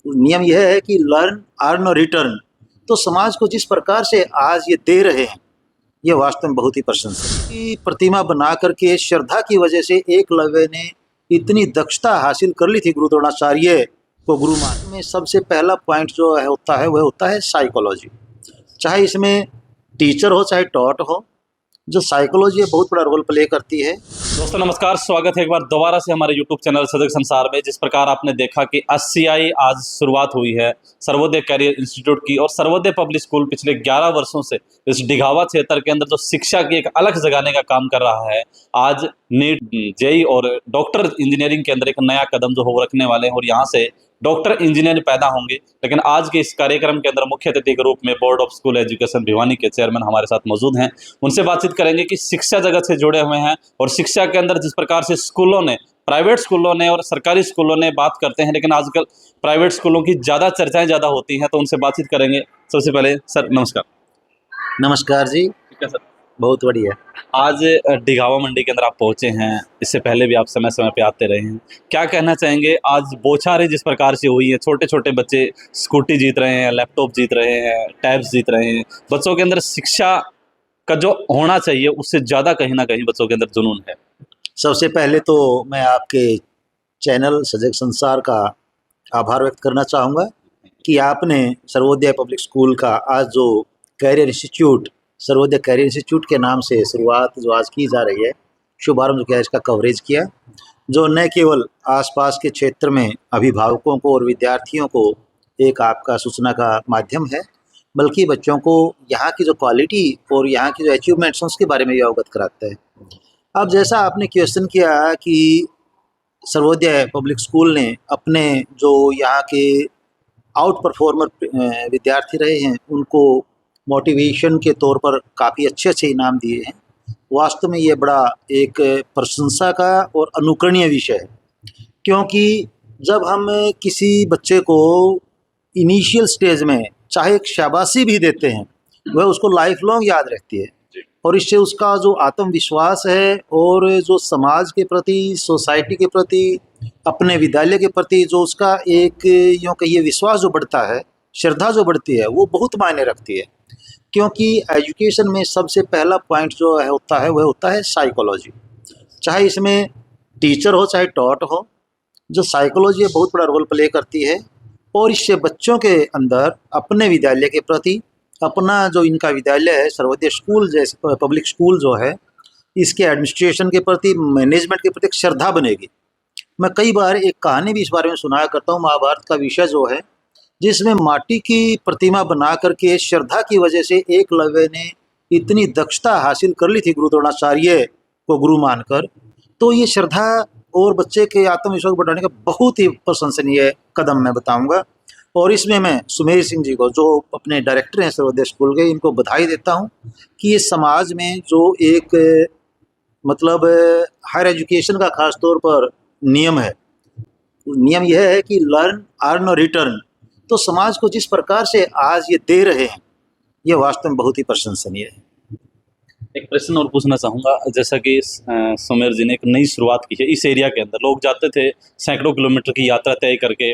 नियम यह है कि लर्न अर्न और रिटर्न। तो समाज को जिस प्रकार से आज ये दे रहे हैं, ये वास्तव में बहुत ही प्रशंसनीय है। प्रतिमा बना करके श्रद्धा की वजह से एकलव्य ने इतनी दक्षता हासिल कर ली थी गुरु द्रोणाचार्य को गुरु मान में। सबसे पहला पॉइंट जो है होता है वह होता है साइकोलॉजी। चाहे इसमें टीचर हो चाहे टॉट हो, जो साइकोलॉजी है बहुत बड़ा रोल प्ले करती है। दोस्तों नमस्कार, स्वागत है एक बार दोबारा से हमारे YouTube चैनल सजग संसार में। जिस प्रकार आपने देखा कि SCI आज शुरुआत हुई है सर्वोदय कैरियर इंस्टीट्यूट की, और सर्वोदय पब्लिक स्कूल पिछले 11 वर्षों से इस डिघावा क्षेत्र के अंदर जो शिक्षा की एक अलग जगाने का काम कर रहा है, आज नीट, जेई और डॉक्टर इंजीनियरिंग के अंदर एक नया कदम जो हो रखने वाले हैं और यहाँ से डॉक्टर इंजीनियर पैदा होंगे। लेकिन आज के इस कार्यक्रम के अंदर मुख्य अतिथि के रूप में board of school education Bhiwani के चेयरमैन हमारे साथ मौजूद हैं। उनसे बातचीत करेंगे कि शिक्षा जगत से जुड़े हुए हैं और शिक्षा के अंदर जिस प्रकार से स्कूलों ने, प्राइवेट स्कूलों ने और सरकारी स्कूलों ने बात करते हैं, लेकिन आजकल प्राइवेट स्कूलों की ज़्यादा चर्चाएं ज़्यादा होती हैं, तो उनसे बातचीत करेंगे। सबसे पहले सर नमस्कार। नमस्कार जी। ठीक है सर, बहुत बढ़िया। आज डिघावा मंडी के अंदर आप पहुंचे हैं, इससे पहले भी आप समय समय पे आते रहे हैं। क्या कहना चाहेंगे, आज बौछारें जिस प्रकार से हुई है, छोटे छोटे बच्चे स्कूटी जीत रहे हैं, लैपटॉप जीत रहे हैं, टैब्स जीत रहे हैं, बच्चों के अंदर शिक्षा का जो होना चाहिए उससे ज़्यादा कहीं ना कहीं बच्चों के अंदर जुनून है। सबसे पहले तो मैं आपके चैनल सजग संसार का आभार व्यक्त करना चाहूँगा कि आपने सर्वोदय पब्लिक स्कूल का आज जो career institute, Sarvodaya career institute के नाम से शुरुआत जो आज की जा रही है, शुभारंभ जो किया, इसका कवरेज किया, जो न केवल आसपास के क्षेत्र में अभिभावकों को और विद्यार्थियों को एक आपका सूचना का माध्यम है, बल्कि बच्चों को यहाँ की जो क्वालिटी और यहाँ की जो अचीवमेंट्स हैं उसके बारे में भी अवगत कराता है। अब जैसा आपने क्वेश्चन किया कि सर्वोदय पब्लिक स्कूल ने अपने जो यहाँ के आउट परफॉर्मर विद्यार्थी रहे हैं उनको मोटिवेशन के तौर पर काफ़ी अच्छे अच्छे इनाम दिए हैं। वास्तव में ये बड़ा एक प्रशंसा का और अनुकरणीय विषय है, क्योंकि जब हम किसी बच्चे को इनिशियल स्टेज में चाहे एक शाबाशी भी देते हैं, वह उसको लाइफ लॉन्ग याद रहती है, और इससे उसका जो आत्मविश्वास है और जो समाज के प्रति, सोसाइटी के प्रति, अपने विद्यालय के प्रति जो उसका एक यूँ कहिए विश्वास जो बढ़ता है, श्रद्धा जो बढ़ती है, वो बहुत मायने रखती है। क्योंकि एजुकेशन में सबसे पहला पॉइंट जो है होता है वह होता है साइकोलॉजी। चाहे इसमें टीचर हो चाहे टॉट हो, जो साइकोलॉजी है बहुत बड़ा रोल प्ले करती है, और इससे बच्चों के अंदर अपने विद्यालय के प्रति, अपना जो इनका विद्यालय है सर्वोदय स्कूल जैसे पब्लिक स्कूल जो है, इसके एडमिनिस्ट्रेशन के प्रति, मैनेजमेंट के प्रति एक श्रद्धा बनेगी। मैं कई बार एक कहानी भी इस बारे में सुनाया करता हूँ। महाभारत का विषय जो है, जिसमें माटी की प्रतिमा बना करके श्रद्धा की वजह से एकलव्य ने इतनी दक्षता हासिल कर ली थी गुरु द्रोणाचार्य को गुरु मानकर, तो ये श्रद्धा और बच्चे के आत्मविश्वास को बढ़ाने का बहुत ही प्रशंसनीय कदम मैं बताऊंगा। और इसमें मैं सुमेर सिंह जी को, जो अपने डायरेक्टर हैं सर्वोदय स्कूल के, इनको बधाई देता हूं कि ये समाज में जो एक मतलब हायर एजुकेशन का खास तौर पर नियम है, नियम यह है कि लर्न अर्न और रिटर्न। तो समाज को जिस प्रकार से आज ये दे रहे हैं, ये वास्तव में बहुत ही प्रशंसनीय है। एक प्रश्न और पूछना चाहूँगा, जैसा कि सुमेर जी ने एक नई शुरुआत की है, इस एरिया के अंदर लोग जाते थे सैकड़ों किलोमीटर की यात्रा तय करके,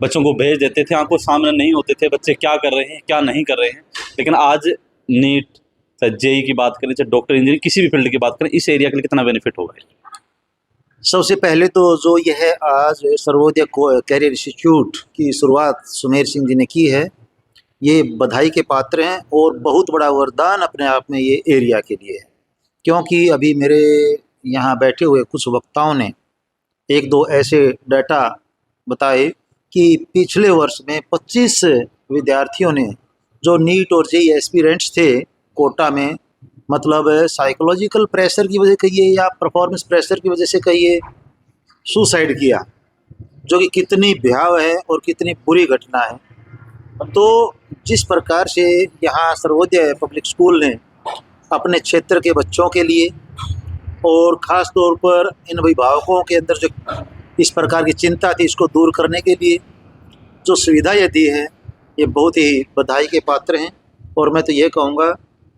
बच्चों को भेज देते थे, आंखों सामने नहीं होते थे बच्चे क्या कर रहे हैं क्या नहीं कर रहे हैं। लेकिन आज नीट, चाहे जेई की बात करें, चाहे डॉक्टर इंजीनियर, किसी भी फील्ड की बात करें, इस एरिया के लिए कितना बेनिफिट होगा? सबसे पहले तो जो यह आज सर्वोदय कैरियर इंस्टीट्यूट की शुरुआत सुमेर सिंह जी ने की है, ये बधाई के पात्र हैं और बहुत बड़ा वरदान अपने आप में ये एरिया के लिए है। क्योंकि अभी मेरे यहाँ बैठे हुए कुछ वक्ताओं ने एक दो ऐसे डाटा बताए कि पिछले वर्ष में 25 विद्यार्थियों ने जो नीट और जेई एस्पिरेंट्स थे कोटा में, मतलब साइकोलॉजिकल प्रेशर की वजह कहिए या परफॉर्मेंस प्रेशर की वजह से कहिए, सुसाइड किया, जो कि कितनी भयावह है और कितनी बुरी घटना है। तो जिस प्रकार से यहाँ सर्वोदय पब्लिक स्कूल ने अपने क्षेत्र के बच्चों के लिए और ख़ास तौर पर इन अभिभावकों के अंदर जो इस प्रकार की चिंता थी, इसको दूर करने के लिए जो सुविधा ये दी है, ये बहुत ही बधाई के पात्र हैं। और मैं तो ये कहूँगा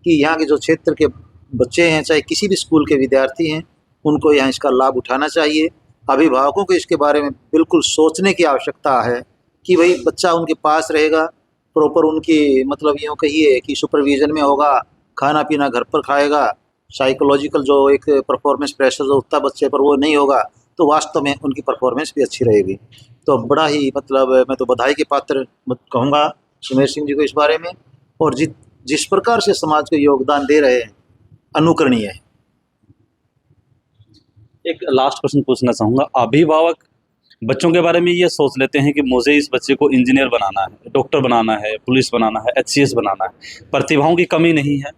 कि यहाँ के जो क्षेत्र के बच्चे हैं, चाहे किसी भी स्कूल के विद्यार्थी हैं, उनको यहाँ इसका लाभ उठाना चाहिए। अभिभावकों को इसके बारे में बिल्कुल सोचने की आवश्यकता है कि भाई बच्चा उनके पास रहेगा, प्रॉपर उनकी मतलब यूँ कहिए कि सुपरविज़न में होगा, खाना पीना घर पर खाएगा, साइकोलॉजिकल जो एक परफॉर्मेंस प्रेशर जो उठता बच्चे पर वो नहीं होगा, तो वास्तव में उनकी परफॉर्मेंस भी अच्छी रहेगी। तो बड़ा ही मतलब मैं तो बधाई के पात्र कहूँगा सुमेर सिंह जी को इस बारे में, और जिस प्रकार से समाज को योगदान दे रहे हैं अनुकरणीय है। एक लास्ट क्वेश्चन पूछना चाहूँगा, अभिभावक बच्चों के बारे में ये सोच लेते हैं कि मुझे इस बच्चे को इंजीनियर बनाना है, डॉक्टर बनाना है, पुलिस बनाना है, एचसीएस बनाना है। प्रतिभाओं की कमी नहीं है।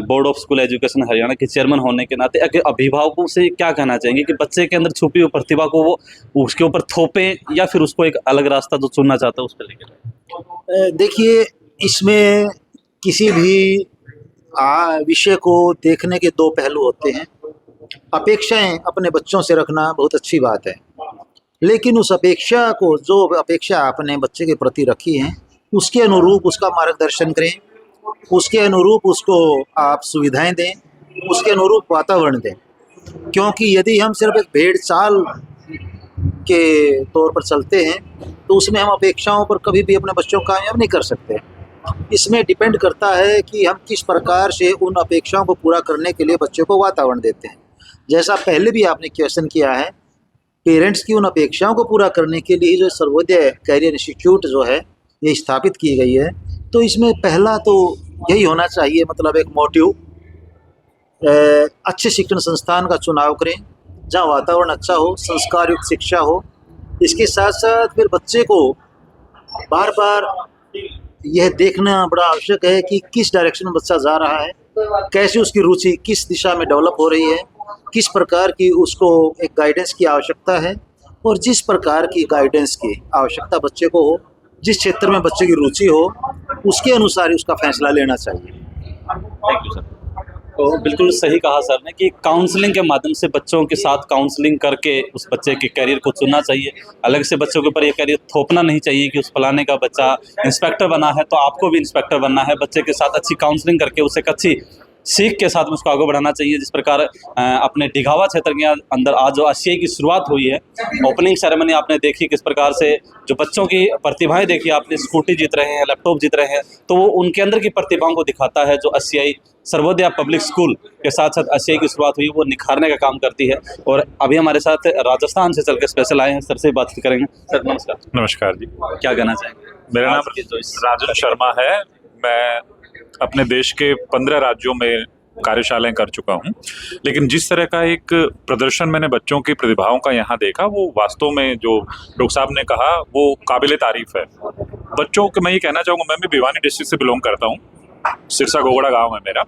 Board of school education Haryana के चेयरमैन होने के नाते अभिभावकों से क्या कहना चाहेंगे कि बच्चे के अंदर छुपी हुई प्रतिभा को वो उसके ऊपर थोपें या फिर उसको एक अलग रास्ता जो चुनना चाहता है उस पर लेकर? देखिए, इसमें किसी भी विषय को देखने के दो पहलू होते हैं। अपेक्षाएं अपने बच्चों से रखना बहुत अच्छी बात है, लेकिन उस अपेक्षा को, जो अपेक्षा आपने बच्चे के प्रति रखी है, उसके अनुरूप उसका मार्गदर्शन करें, उसके अनुरूप उसको आप सुविधाएं दें, उसके अनुरूप वातावरण दें। क्योंकि यदि हम सिर्फ एक भेड़ चाल के तौर पर चलते हैं तो उसमें हम अपेक्षाओं पर कभी भी अपने बच्चों को कामयाब नहीं कर सकते। इसमें डिपेंड करता है कि हम किस प्रकार से उन अपेक्षाओं को पूरा करने के लिए बच्चों को वातावरण देते हैं। जैसा पहले भी आपने क्वेश्चन किया है, पेरेंट्स की उन अपेक्षाओं को पूरा करने के लिए जो सर्वोदय कैरियर इंस्टीट्यूट जो है ये स्थापित की गई है, तो इसमें पहला तो यही होना चाहिए, मतलब एक मोटिव, अच्छे शिक्षण संस्थान का चुनाव करें जहाँ वातावरण अच्छा हो, संस्कार युक्त शिक्षा हो। इसके साथ साथ फिर बच्चे को बार बार यह देखना बड़ा आवश्यक है कि किस डायरेक्शन में बच्चा जा रहा है, कैसे उसकी रुचि किस दिशा में डेवलप हो रही है, किस प्रकार की उसको एक गाइडेंस की आवश्यकता है, और जिस प्रकार की गाइडेंस की आवश्यकता बच्चे को हो, जिस क्षेत्र में बच्चे की रुचि हो, उसके अनुसार ही उसका फैसला लेना चाहिए। Thank you sir. तो बिल्कुल सही कहा सर ने कि काउंसलिंग के माध्यम से बच्चों के साथ काउंसलिंग करके उस बच्चे के करियर को चुनना चाहिए। अलग से बच्चों के ऊपर ये करियर थोपना नहीं चाहिए कि उस फलाने का बच्चा इंस्पेक्टर बना है तो आपको भी इंस्पेक्टर बनना है। बच्चे के साथ अच्छी काउंसलिंग करके उसे एक अच्छी सीख के साथ में उसको आगे बढ़ाना चाहिए। जिस प्रकार अपने डिघावा क्षेत्र के अंदर आज जो आशियाई की शुरुआत हुई है, ओपनिंग सेरेमनी आपने देखी, किस प्रकार से जो बच्चों की प्रतिभाएं देखी आपने, स्कूटी जीत रहे हैं, लैपटॉप जीत रहे हैं, तो वो उनके अंदर की प्रतिभाओं को दिखाता है। जो आशियाई सर्वोदय पब्लिक स्कूल के साथ साथ आशियाई की शुरुआत हुई वो निखारने का काम करती है। और अभी हमारे साथ राजस्थान से चल के स्पेशल आए हैं, सर से बातचीत करेंगे। सर नमस्कार। नमस्कार जी, क्या कहना चाहेंगे? मेरा नाम राजन शर्मा है। मैं अपने देश के 15 राज्यों में कार्यशालाएं कर चुका हूं, लेकिन जिस तरह का एक प्रदर्शन मैंने बच्चों की प्रतिभाओं का यहाँ देखा, वो वास्तव में जो डॉक्टर साहब ने कहा वो काबिले तारीफ है। बच्चों को मैं ये कहना चाहूँगा, मैं भी भिवानी डिस्ट्रिक्ट से बिलोंग करता हूँ, सिरसा गोगड़ा गाँव है मेरा।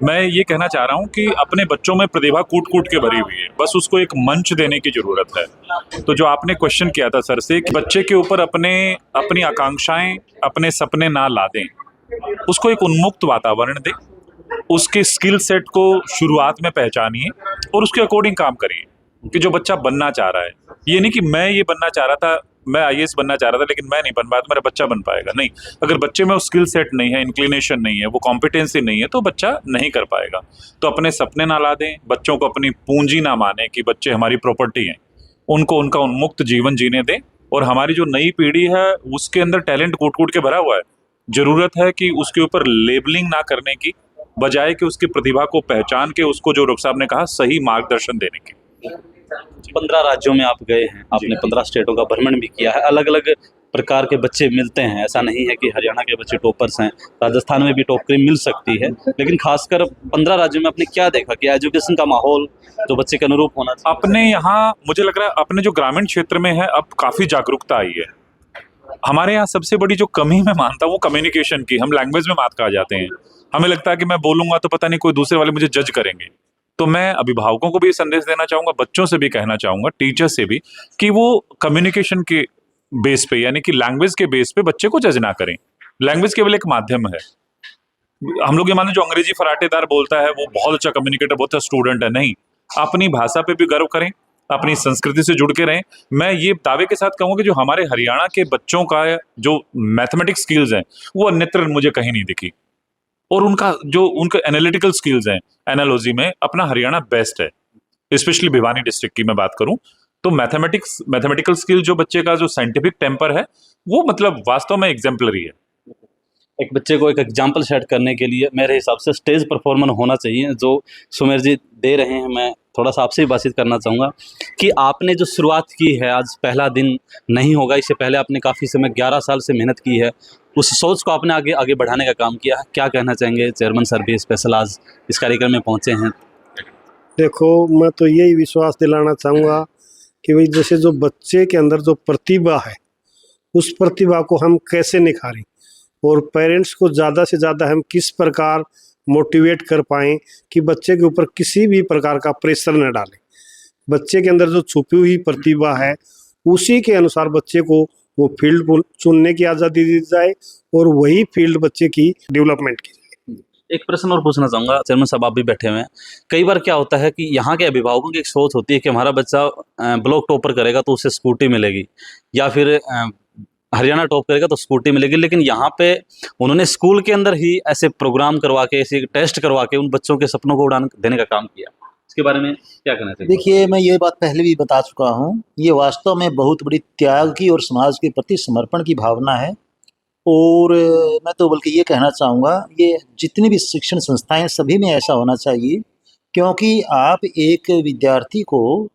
मैं ये कहना चाह रहा हूँ कि अपने बच्चों में प्रतिभा कूट कूट के भरी हुई है, बस उसको एक मंच देने की जरूरत है। तो जो आपने क्वेश्चन किया था सर से कि बच्चे के ऊपर अपनी आकांक्षाएं, अपने सपने ना लादें, उसको एक उन्मुक्त वातावरण दें, उसके स्किल सेट को शुरुआत में पहचानिए और उसके अकॉर्डिंग काम करिए कि जो बच्चा बनना चाह रहा है। ये नहीं कि मैं ये बनना चाह रहा था, मैं आईएएस बनना चाह रहा था लेकिन मैं नहीं बन पाया तो मेरा बच्चा बन पाएगा। नहीं, अगर बच्चे में वो स्किल सेट नहीं है, इंक्लिनेशन नहीं है, वो कॉम्पिटेंसी नहीं है, तो बच्चा नहीं कर पाएगा। तो अपने सपने ना ला दें, बच्चों को अपनी पूंजी ना माने कि बच्चे हमारी प्रॉपर्टी हैं, उनको उनका उन्मुक्त जीवन जीने दें। और हमारी जो नई पीढ़ी है उसके अंदर टैलेंट कूट कूट के भरा हुआ है। जरूरत है कि उसके ऊपर लेबलिंग ना करने की, बजाय कि उसकी प्रतिभा को पहचान के उसको, जो डॉक्टर साहब ने कहा, सही मार्गदर्शन देने की। 15 राज्यों में आप गए हैं, आपने 15 स्टेटों का भ्रमण भी किया है, अलग अलग प्रकार के बच्चे मिलते हैं। ऐसा नहीं है कि हरियाणा के बच्चे टॉपर्स हैं, राजस्थान में भी टॉपरी मिल सकती है, लेकिन खासकर 15 राज्यों में आपने क्या देखा कि एजुकेशन का माहौल जो बच्चे के अनुरूप होना चाहिए? अपने यहाँ मुझे लग रहा है अपने जो ग्रामीण क्षेत्र में है अब काफी जागरूकता आई है। हमारे यहाँ सबसे बड़ी जो कमी मैं मानता हूँ वो कम्युनिकेशन की। हम लैंग्वेज में बात कर जाते हैं, हमें लगता है कि मैं बोलूंगा तो पता नहीं कोई दूसरे वाले मुझे जज करेंगे। तो मैं अभिभावकों को भी संदेश देना चाहूंगा, बच्चों से भी कहना चाहूंगा, टीचर से भी, कि वो कम्युनिकेशन के बेस पे, यानी कि लैंग्वेज के बेस पे बच्चे को जज ना करें। लैंग्वेज केवल एक माध्यम है। हम लोग ये माने जो अंग्रेजी फराटेदार बोलता है वो बहुत अच्छा कम्युनिकेटर, बहुत अच्छा स्टूडेंट है। नहीं, अपनी भाषा पे भी गर्व करें, अपनी संस्कृति से जुड़ के रहें। मैं ये दावे के साथ कहूँगा कि जो हमारे हरियाणा के बच्चों का जो मैथमेटिक्स स्किल्स हैं वो अन्यत्र मुझे कहीं नहीं दिखी, और उनका एनालिटिकल स्किल्स हैं, एनालॉजी में अपना हरियाणा बेस्ट है। स्पेशली भिवानी डिस्ट्रिक्ट की मैं बात करूं तो मैथमेटिकल स्किल जो बच्चे का जो साइंटिफिक टेम्पर है वो मतलब वास्तव में एग्जाम्पलरी है। एक बच्चे को एक एग्जाम्पल सेट करने के लिए मेरे हिसाब से स्टेज परफॉर्मर होना चाहिए, जो सुमेर जी दे रहे हैं। मैं थोड़ा सा आपसे ही बातचीत करना चाहूँगा कि आपने जो शुरुआत की है, आज पहला दिन नहीं होगा, इससे पहले आपने काफ़ी समय 11 साल से मेहनत की है, उस सोच को आपने आगे आगे बढ़ाने का काम किया है। क्या कहना चाहेंगे चेयरमैन सर भी स्पेशल आज इस कार्यक्रम में पहुँचे हैं? देखो, मैं तो यही विश्वास दिलाना चाहूँगा कि भाई जैसे जो बच्चे के अंदर जो प्रतिभा है, उस प्रतिभा को हम कैसे निखारें और पेरेंट्स को ज़्यादा से ज़्यादा हम किस प्रकार मोटिवेट कर पाएँ कि बच्चे के ऊपर किसी भी प्रकार का प्रेशर न डालें। बच्चे के अंदर जो छुपी हुई प्रतिभा है, उसी के अनुसार बच्चे को वो फील्ड चुनने की आज़ादी दी जाए और वही फील्ड बच्चे की डेवलपमेंट की जाए। एक प्रश्न और पूछना चाहूँगा, चेयरमैन साहब आप भी बैठे हुए हैं। कई बार क्या होता है कि यहाँ के अभिभावकों की एक सोच होती है कि हमारा बच्चा ब्लॉक टॉपर करेगा तो उसे स्कूटी मिलेगी, या फिर हरियाणा टॉप करेगा तो स्कूटी मिलेगी, लेकिन यहाँ पे उन्होंने स्कूल के अंदर ही ऐसे प्रोग्राम करवा के, ऐसे टेस्ट करवा के उन बच्चों के सपनों को उड़ान देने का काम किया। इसके बारे में क्या कहना चाहिए? देखिए, मैं ये बात पहले भी बता चुका हूँ, ये वास्तव में बहुत बड़ी त्याग की और समाज के प्रति समर्पण की भावना है। और मैं तो बल्कि ये कहना चाहूँगा, ये जितनी भी शिक्षण संस्थाएं सभी में ऐसा होना चाहिए, क्योंकि आप एक विद्यार्थी को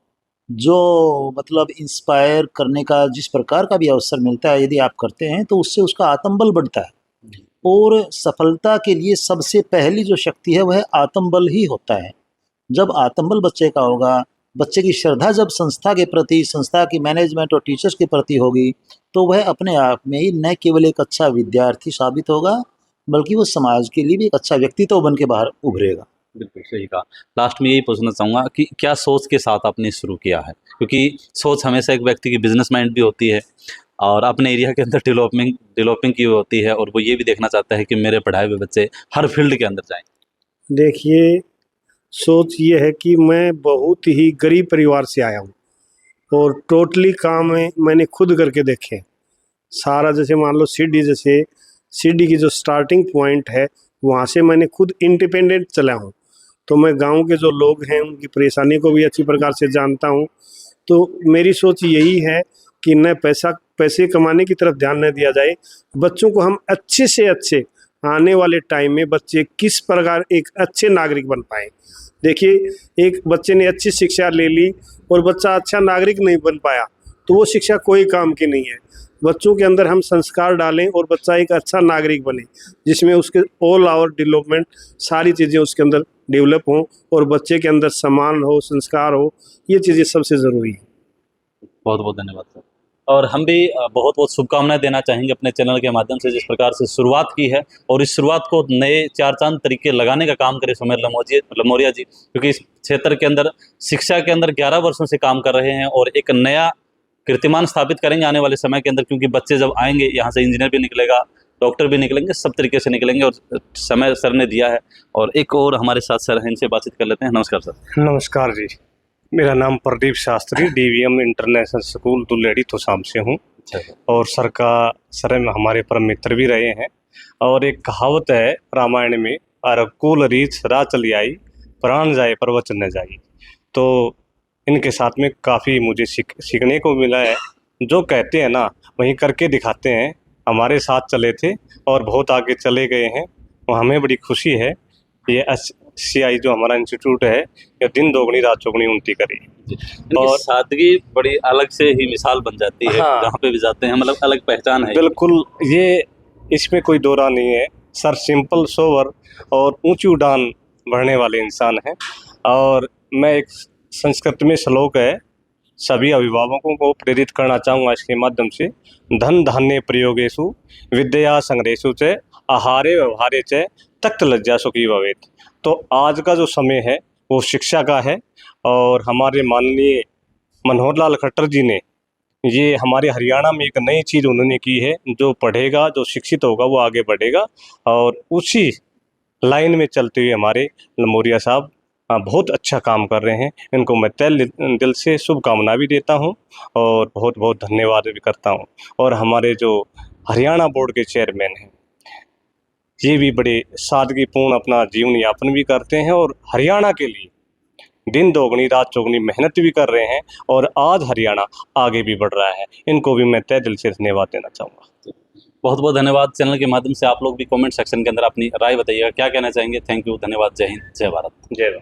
जो मतलब इंस्पायर करने का जिस प्रकार का भी अवसर मिलता है, यदि आप करते हैं तो उससे उसका आत्मबल बढ़ता है। और सफलता के लिए सबसे पहली जो शक्ति है वह आत्मबल ही होता है। जब आत्मबल बच्चे का होगा, बच्चे की श्रद्धा जब संस्था के प्रति, संस्था की मैनेजमेंट और टीचर्स के प्रति होगी, तो वह अपने आप में ही न केवल एक अच्छा विद्यार्थी साबित होगा, बल्कि वो समाज के लिए भी एक अच्छा व्यक्तित्व बन के बाहर उभरेगा। बिल्कुल सही कहा। लास्ट में यही पूछना चाहूँगा कि क्या सोच के साथ आपने शुरू किया है? क्योंकि सोच हमेशा एक व्यक्ति की बिजनेस माइंड भी होती है और अपने एरिया के अंदर डेवलपिंग की होती है, और वो ये भी देखना चाहता है कि मेरे पढ़ाए हुए बच्चे हर फील्ड के अंदर जाएं। देखिए, सोच ये है कि मैं बहुत ही गरीब परिवार से आया हूँ और टोटली काम है मैंने खुद करके देखे हैं। सारा जैसे मान लो सीडी की जो स्टार्टिंग पॉइंट है, वहाँ से मैंने खुद इंडिपेंडेंट चला हूँ। तो मैं गांव के जो लोग हैं उनकी परेशानी को भी अच्छी प्रकार से जानता हूँ। तो मेरी सोच यही है कि न पैसे कमाने की तरफ ध्यान न दिया जाए, बच्चों को हम अच्छे से अच्छे आने वाले टाइम में बच्चे किस प्रकार एक अच्छे नागरिक बन पाए। देखिए, एक बच्चे ने अच्छी शिक्षा ले ली और बच्चा अच्छा नागरिक नहीं बन पाया, तो वो शिक्षा कोई काम की नहीं है। बच्चों के अंदर हम संस्कार डालें और बच्चा एक अच्छा नागरिक बने, जिसमें उसके ऑल आवर डेवलपमेंट सारी चीज़ें उसके अंदर डेवलप हों और बच्चे के अंदर सम्मान हो, संस्कार हो, ये चीज़ें सबसे ज़रूरी है। बहुत बहुत धन्यवाद सर। और हम भी बहुत बहुत शुभकामनाएं देना चाहेंगे अपने चैनल के माध्यम से, जिस प्रकार से शुरुआत की है और इस शुरुआत को नए चार चांद तरीके लगाने का काम करे सुमेर लमोरिया जी, क्योंकि इस क्षेत्र के अंदर शिक्षा के अंदर 11 वर्षों से काम कर रहे हैं और एक नया कीर्तिमान स्थापित करेंगे आने वाले समय के अंदर। क्योंकि बच्चे जब आएंगे यहाँ से, इंजीनियर भी निकलेगा, डॉक्टर भी निकलेंगे, सब तरीके से निकलेंगे, और समय सर ने दिया है। और एक और हमारे साथ सर हैं, इनसे बातचीत कर लेते हैं। नमस्कार सर। नमस्कार जी, मेरा नाम Pradeep Shastri, DVM international school Dulleri Tosham से हूँ। और सर में हमारे परम मित्र भी रहे हैं। और एक कहावत है रामायण में, कुल रीछ रा चली आई, प्राण जाए पर वचन न जाई। तो इनके साथ में काफ़ी मुझे सीखने को मिला है। जो कहते हैं ना वहीं करके दिखाते हैं। हमारे साथ चले थे और बहुत आगे चले गए हैं, और हमें बड़ी खुशी है। ये SCI जो हमारा इंस्टीट्यूट है, ये दिन दोगुनी रात चौगुनी उन्नति करे। और सादगी बड़ी अलग से ही मिसाल बन जाती है। हाँ, जहाँ पे भी जाते हैं मतलब अलग पहचान है। बिल्कुल, ये इसमें कोई दो राह नहीं है। सर सिंपल सोवर और ऊंची उड़ान बढ़ने वाले इंसान हैं। और मैं एक संस्कृत में श्लोक है, सभी अभिभावकों को प्रेरित करना चाहूँगा इसके माध्यम से। धन धान्य प्रयोगेषु विद्या संग्रहेषु च आहारे व्यवहारे च तक्त लज्जा सुखी भवेत्। तो आज का जो समय है वो शिक्षा का है, और हमारे माननीय मनोहर लाल खट्टर जी ने ये हमारे हरियाणा में एक नई चीज़ उन्होंने की है। जो पढ़ेगा, जो शिक्षित होगा, वो आगे बढ़ेगा। और उसी लाइन में चलते हुए हमारे लमोरिया साहब बहुत अच्छा काम कर रहे हैं। इनको मैं दिल से शुभकामना भी देता हूं और बहुत बहुत धन्यवाद भी करता हूं। और हमारे जो हरियाणा बोर्ड के चेयरमैन हैं, ये भी बड़े सादगीपूर्ण अपना जीवन यापन भी करते हैं और हरियाणा के लिए दिन दोगुनी रात चौगुनी मेहनत भी कर रहे हैं और आज हरियाणा आगे भी बढ़ रहा है। इनको भी मैं तहे दिल से धन्यवाद देना चाहूँगा। बहुत बहुत धन्यवाद। चैनल के माध्यम से आप लोग भी कमेंट सेक्शन के अंदर अपनी राय बताइएगा, क्या कहना चाहेंगे। थैंक यू, धन्यवाद। जय हिंद, जय भारत। जय भारत।